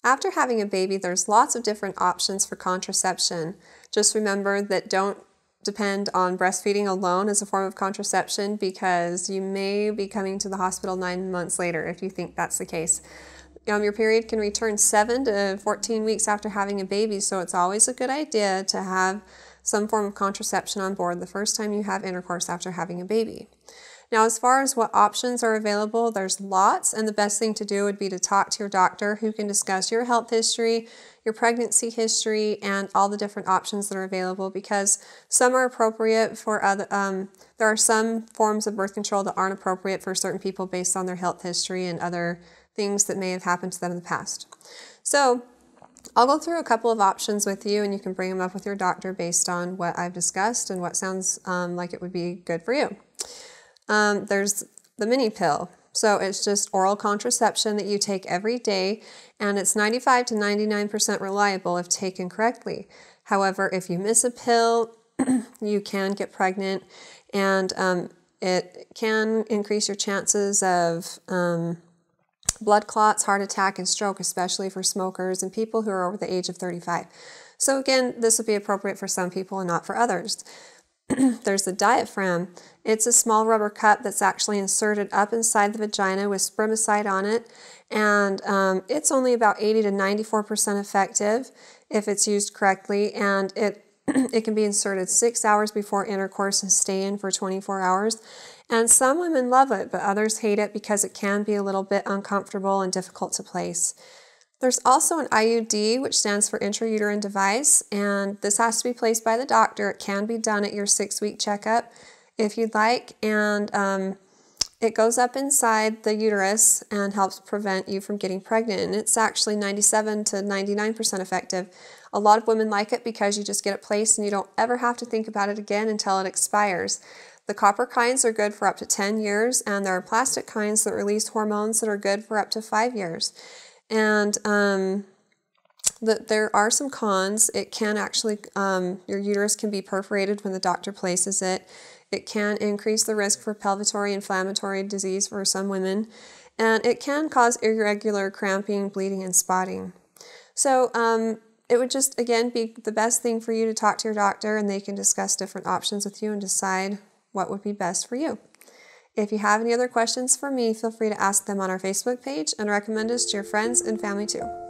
After having a baby, there's lots of different options for contraception. Just remember that don't depend on breastfeeding alone as a form of contraception, because you may be coming to the hospital 9 months later if you think that's the case. Your period can return 7 to 14 weeks after having a baby, so it's always a good idea to have some form of contraception on board the first time you have intercourse after having a baby. Now, as far as what options are available, there's lots, and the best thing to do would be to talk to your doctor, who can discuss your health history, your pregnancy history, and all the different options that are available, because some are appropriate for other, there are some forms of birth control that aren't appropriate for certain people based on their health history and other things that may have happened to them in the past. So I'll go through a couple of options with you, and you can bring them up with your doctor based on what I've discussed and what sounds like it would be good for you. There's the mini pill. So it's just oral contraception that you take every day, and it's 95 to 99% reliable if taken correctly. However, if you miss a pill, you can get pregnant, and it can increase your chances of blood clots, heart attack, and stroke, especially for smokers and people who are over the age of 35. So again, this would be appropriate for some people and not for others. There's the diaphragm. It's a small rubber cup that's actually inserted up inside the vagina with spermicide on it, and it's only about 80 to 94% effective if it's used correctly, and it can be inserted 6 hours before intercourse and stay in for 24 hours. And some women love it, but others hate it because it can be a little bit uncomfortable and difficult to place. There's also an IUD, which stands for intrauterine device, and this has to be placed by the doctor. It can be done at your 6-week checkup if you'd like, and it goes up inside the uterus and helps prevent you from getting pregnant, and it's actually 97 to 99% effective. A lot of women like it because you just get it placed and you don't ever have to think about it again until it expires. The copper kinds are good for up to 10 years, and there are plastic kinds that release hormones that are good for up to 5 years. And there are some cons. It can actually, your uterus can be perforated when the doctor places it. It can increase the risk for pelvic inflammatory disease for some women, and it can cause irregular cramping, bleeding, and spotting. So it would just, again, be the best thing for you to talk to your doctor, and they can discuss different options with you and decide what would be best for you. If you have any other questions for me, feel free to ask them on our Facebook page, and recommend us to your friends and family too.